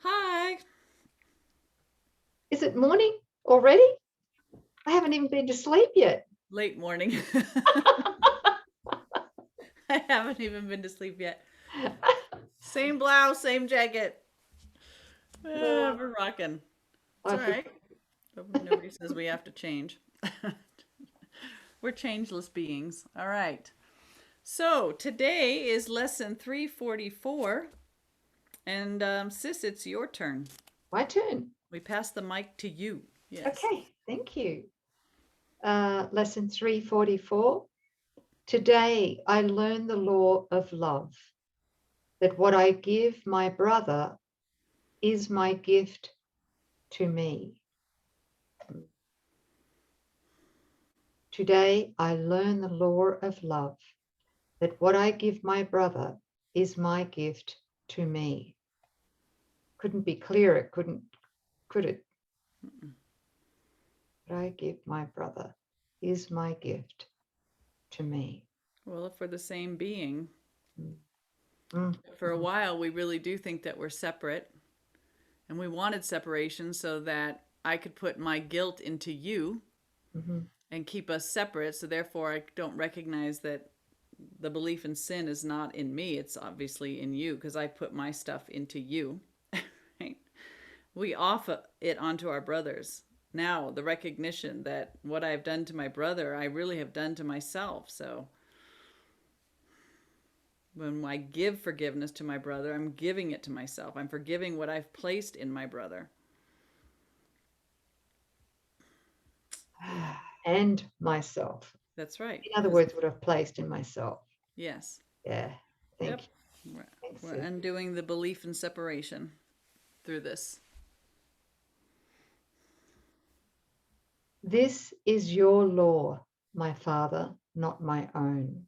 Hi. Is it morning already? I haven't even been to sleep yet. Late morning. I haven't even been to sleep yet. Same blouse, same jacket. No, We're rocking. It's I all forgot. right. Nobody says we have to change. We're changeless beings. All right. So today is lesson 344. And sis, it's your turn. My turn. We pass the mic to you. Yes. Okay, thank you. Lesson 344. Today I learn the law of love, that what I give my brother is my gift to me. Today I learn the law of love, that what I give my brother is my gift to me. Couldn't be clearer, could it? What I give my brother is my gift to me. Well, if we're the same being, Mm, mm, for a while we really do think that we're separate. And we wanted separation so that I could put my guilt into you mhm. and keep us separate. So therefore, I don't recognize that the belief in sin is not in me. It's obviously in you because I put my stuff into you. Right? We offer it onto our brothers. Now, the recognition that what I've done to my brother, I really have done to myself. So when I give forgiveness to my brother, I'm giving it to myself. I'm forgiving what I've placed in my brother. And myself. That's right. In other Because, words, what I've placed in myself. yes. Yeah. Thank Yep. you. Thanks, We're sis. undoing the belief in separation through this. This is your law, my father, not my own.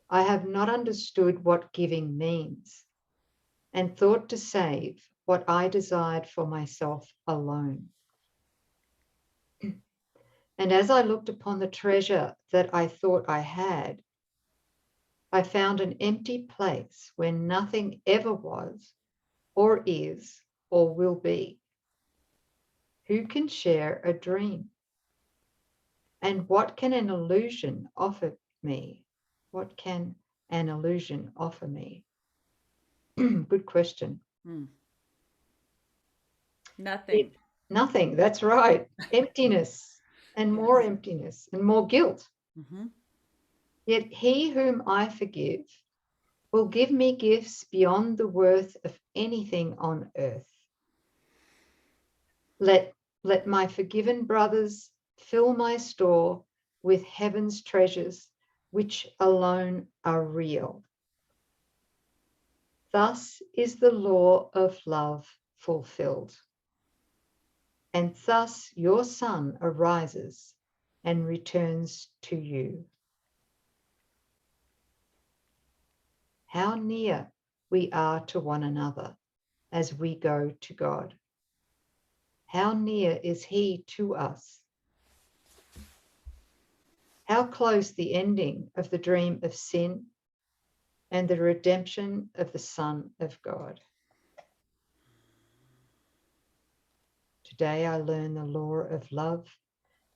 I have not understood what giving means and thought to save what I desired for myself alone. And as I looked upon the treasure that I thought I had, I found an empty place where nothing ever was, or is, or will be. Who can share a dream? And what can an illusion offer me? What can an illusion offer me? Good question. Hmm. Nothing. It, nothing, that's right. Emptiness and more Yes. emptiness and more guilt. Mm-hmm. Yet he whom I forgive will give me gifts beyond the worth of anything on earth. Let, let my forgiven brothers fill my store with heaven's treasures, which alone are real. Thus is the law of love fulfilled. And thus your son arises and returns to you. How near we are to one another as we go to God. How near is he to us? How close the ending of the dream of sin and the redemption of the Son of God. Today I learn the law of love,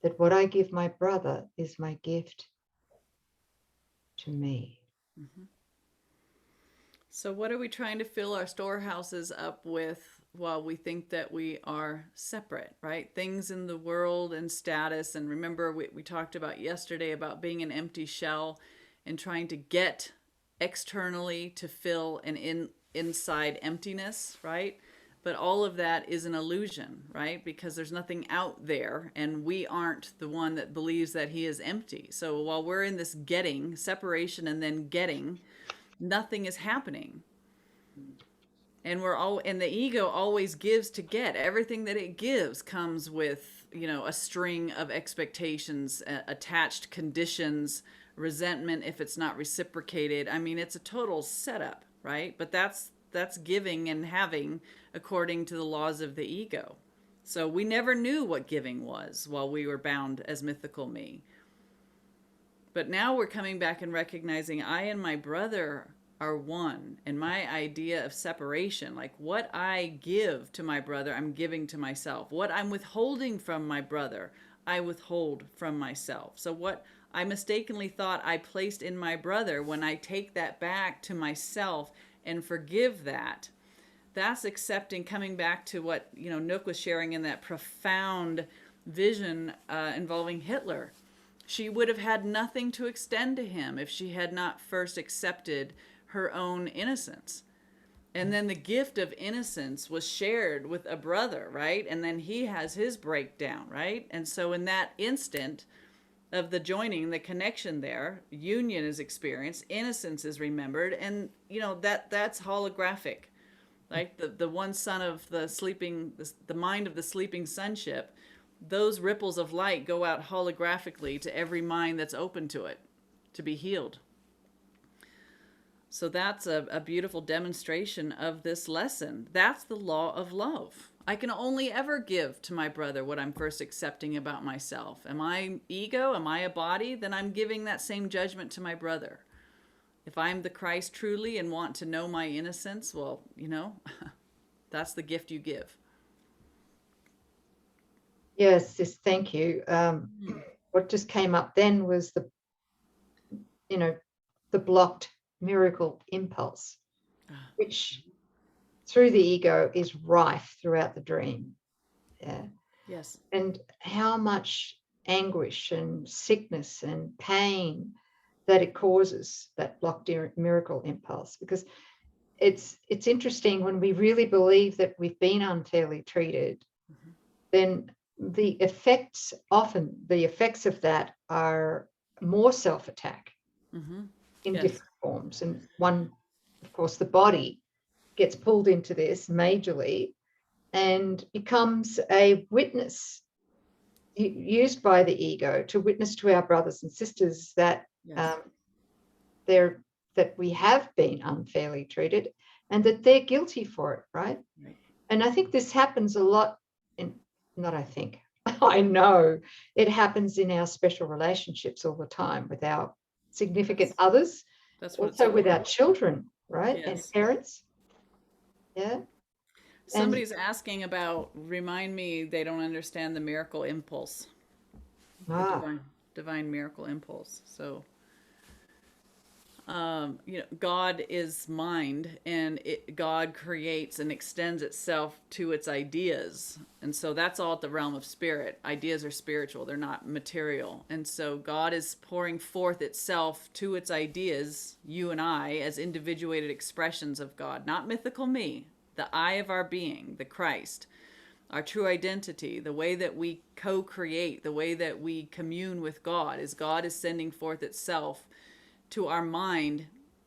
that what I give my brother is my gift to me. Mm-hmm. So, what are we trying to fill our storehouses up with while we think that we are separate, right? Things in the world and status. And remember, we talked about yesterday about being an empty shell and trying to get externally to fill an inside emptiness, right? But all of that is an illusion, right? Because there's nothing out there, and we aren't the one that believes that he is empty. So while we're in this getting, separation and then getting, nothing is happening. And the ego always gives to get. Everything that it gives comes with, a string of expectations, attached conditions, resentment if it's not reciprocated. I mean, it's a total setup, right? But that's giving and having according to the laws of the ego. So we never knew what giving was while we were bound as mythical me. But now we're coming back and recognizing I and my brother are one. And my idea of separation, like what I give to my brother, I'm giving to myself. What I'm withholding from my brother, I withhold from myself. So what I mistakenly thought I placed in my brother, when I take that back to myself and forgive that, that's accepting, coming back to what, Nouk was sharing in that profound vision involving Hitler. She would have had nothing to extend to him if she had not first accepted her own innocence. And then the gift of innocence was shared with a brother, right? And then he has his breakdown, right? And so in that instant of the joining, the connection there, union is experienced, innocence is remembered, and that's holographic. Like the one son of the sleeping, the mind of the sleeping sonship, those ripples of light go out holographically to every mind that's open to it, to be healed. So that's a beautiful demonstration of this lesson. That's the law of love. I can only ever give to my brother what I'm first accepting about myself. Am I ego? Am I a body? Then I'm giving that same judgment to my brother. If I'm the Christ truly and want to know my innocence, well, that's the gift you give. Yes, thank you. What just came up then was the blocked miracle impulse, which through the ego is rife throughout the dream. Yeah. Yes. And how much anguish and sickness and pain that it causes, that blocked miracle impulse, because it's interesting, when we really believe that we've been unfairly treated, then the effects of that are more self-attack in different forms. And one, of course, the body gets pulled into this majorly and becomes a witness used by the ego to witness to our brothers and sisters that that we have been unfairly treated and that they're guilty for it, right? And I think this happens a lot I know it happens in our special relationships all the time with our significant others, also with our children, right? And parents. Yeah. Somebody's asking about, remind me, they don't understand the miracle impulse. The divine miracle impulse. So, God is mind, and God creates and extends itself to its ideas. And so that's all at the realm of spirit. Ideas are spiritual, they're not material. And so God is pouring forth itself to its ideas, you and I, as individuated expressions of God, not mythical me, the I of our being, the Christ, our true identity, the way that we co-create, the way that we commune with God is sending forth itself to our mind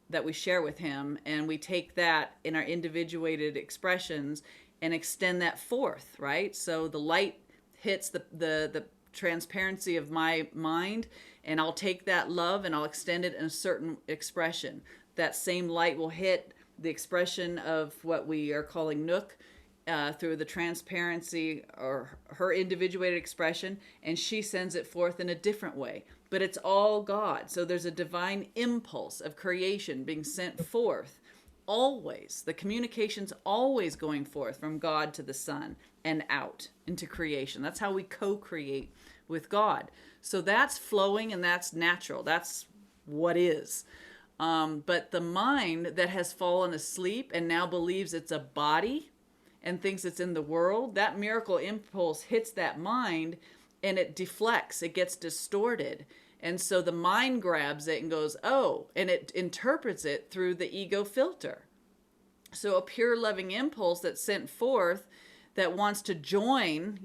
that we share with him, and we take that in our individuated expressions and extend that forth, right? So the light hits the transparency of my mind, and I'll take that love and I'll extend it in a certain expression. That same light will hit the expression of what we are calling Nouk, through the transparency or her individuated expression, and she sends it forth in a different way. But it's all God. So there's a divine impulse of creation being sent forth always. The communication's always going forth from God to the Son and out into creation. That's how we co-create with God. So that's flowing and that's natural. That's what is. But the mind that has fallen asleep and now believes it's a body and thinks it's in the world, that miracle impulse hits that mind and it deflects, it gets distorted. And so the mind grabs it and goes, oh, and it interprets it through the ego filter. So a pure loving impulse that's sent forth that wants to join,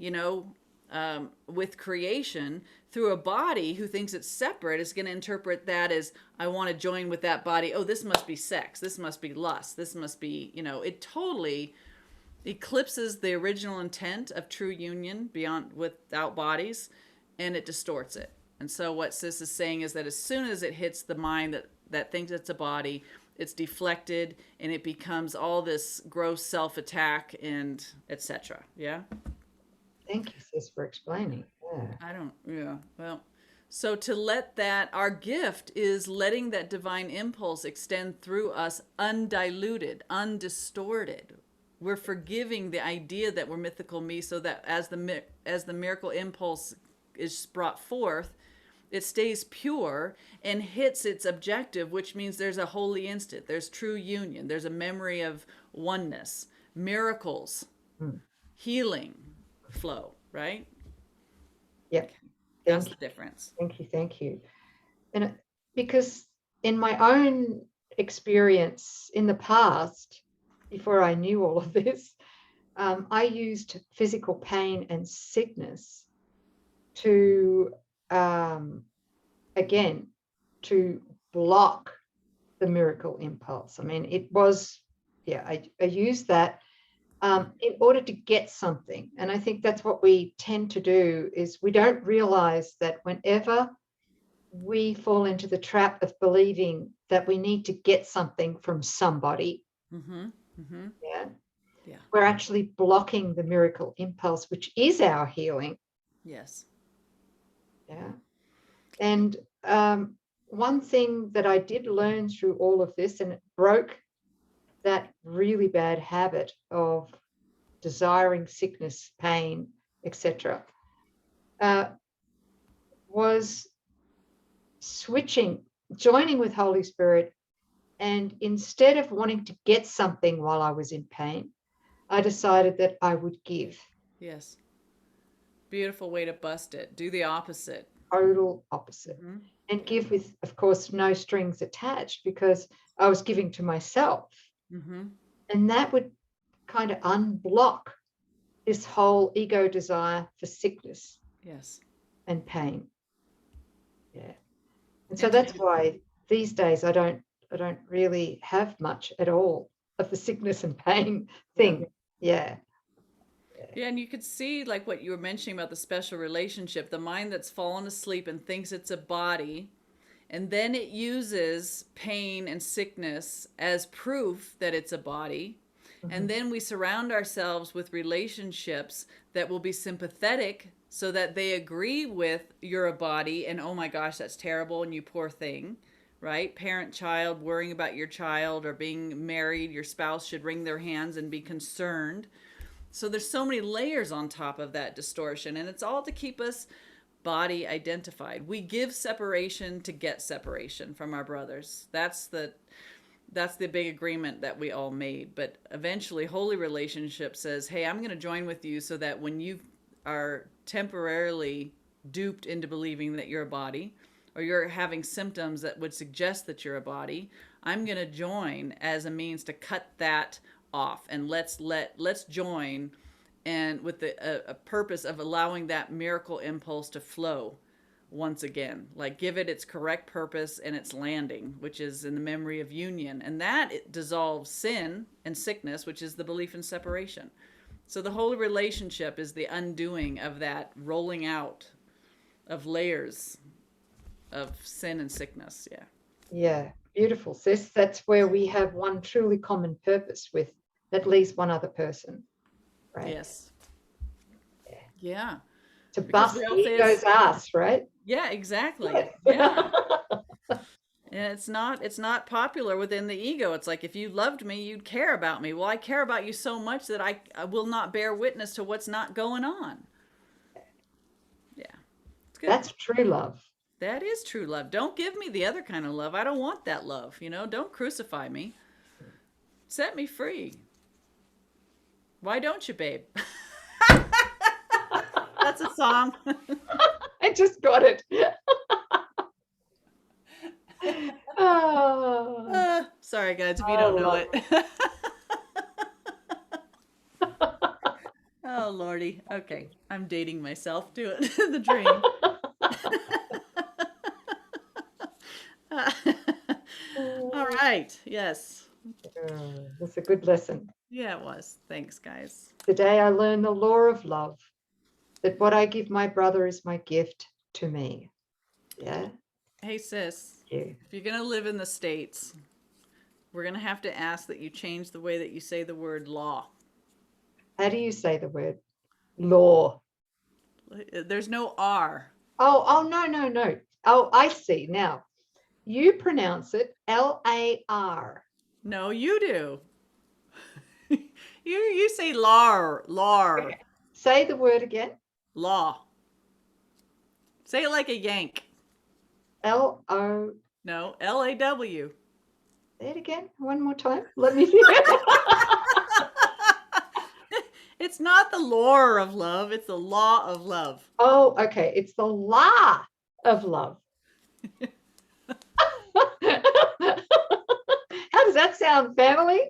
with creation through a body who thinks it's separate is going to interpret that as, I want to join with that body. Oh, this must be sex. This must be lust. This must be, it totally eclipses the original intent of true union without bodies, and it distorts it. And so what Sis is saying is that as soon as it hits the mind that thinks it's a body, it's deflected and it becomes all this gross self-attack and etc. Yeah. Thank you, Sis, for explaining. Yeah. Well, So to let that, our gift is letting that divine impulse extend through us undiluted, undistorted. We're forgiving the idea that we're mythical me, so that as the miracle impulse is brought forth, it stays pure and hits its objective, which means there's a holy instant, there's true union, there's a memory of oneness, miracles, Mm. healing flow, right? Yep. That's Thank the you. difference. Thank you. Thank you. And because in my own experience in the past, before I knew all of this, I used physical pain and sickness to, again, to block the miracle impulse. I mean, it was, yeah, I used that in order to get something. And I think that's what we tend to do, is we don't realize that whenever we fall into the trap of believing that we need to get something from somebody, Mm-hmm. Mm-hmm. yeah, Yeah. we're actually blocking the miracle impulse, which is our healing. Yes. Yeah. And one thing that I did learn through all of this, and it broke that really bad habit of desiring sickness, pain, etc., was joining with Holy Spirit. And instead of wanting to get something while I was in pain, I decided that I would give. Yes. Beautiful way to bust it. Do the opposite. Total opposite. Mm-hmm. And Yeah. give with, of course, no strings attached, because I was giving to myself. Mm-hmm. And that would kind of unblock this whole ego desire for sickness Yes. and pain. Yeah. And so And to that's why these days I don't really have much at all of the sickness and pain yeah. thing. Yeah. Yeah, and you could see like what you were mentioning about the special relationship, the mind that's fallen asleep and thinks it's a body, and then it uses pain and sickness as proof that it's a body. Mm-hmm. And then we surround ourselves with relationships that will be sympathetic so that they agree with you're a body and oh my gosh, that's terrible and you poor thing, right? Parent child worrying about your child, or being married, your spouse should wring their hands and be concerned. So there's so many layers on top of that distortion, and it's all to keep us body identified. We give separation to get separation from our brothers. That's the big agreement that we all made. But eventually holy relationship says, hey, I'm going to join with you so that when you are temporarily duped into believing that you're a body, or you're having symptoms that would suggest that you're a body, I'm going to join as a means to cut that off. And let's join, and with a purpose of allowing that miracle impulse to flow once again, like give it its correct purpose and its landing, which is in the memory of union. And that it dissolves sin and sickness, which is the belief in separation. So the holy relationship is the undoing of that rolling out of layers of sin and sickness. Yeah. Yeah. Beautiful, sis. That's where we have one truly common purpose with at least one other person, right? Yes. Yeah. To Because bust we the all say ego's ass, right? yeah, exactly. Yeah. Yeah. And it's not popular within the ego. It's like, if you loved me, you'd care about me. Well, I care about you so much that I will not bear witness to what's not going on. Yeah. It's good. That's true love. That is true love. Don't give me the other kind of love. I don't want that love. Don't crucify me. Set me free. Why don't you, babe? That's a song. I just got it. Oh, Sorry, guys, if you I don't know love it. Oh, Lordy. Okay. I'm dating myself to it. The dream. All it. right. Yes. That's a good lesson. Yeah, it was. Thanks, guys. Today I learned the law of love, that what I give my brother is my gift to me. Yeah. Hey, sis, Yeah. if you're going to live in the States, we're going to have to ask that you change the way that you say the word law. How do you say the word law? There's no R. Oh, no, no, no. Oh, I see now. You pronounce it Lar. No, you do. You say lar, Okay. Say the word again. law. Say it like a Yank. Lo. No, LAW. Say it again. One more time. Let me see. It's not the lore of love, it's the law of love. Oh, okay. It's the la of love. How does that sound, family?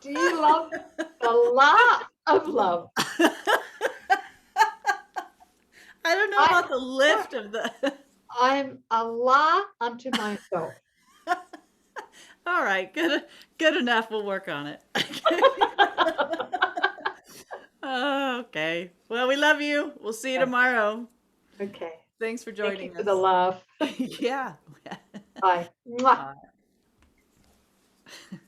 Do you love the la of love? I don't know I about the lift of the. I'm a la unto myself. All right, good enough. We'll work on it. Okay. Well, we love you. We'll see you tomorrow. Okay. Thanks for Thank you joining for the us. laugh. Yeah. Bye. Mwah. Bye.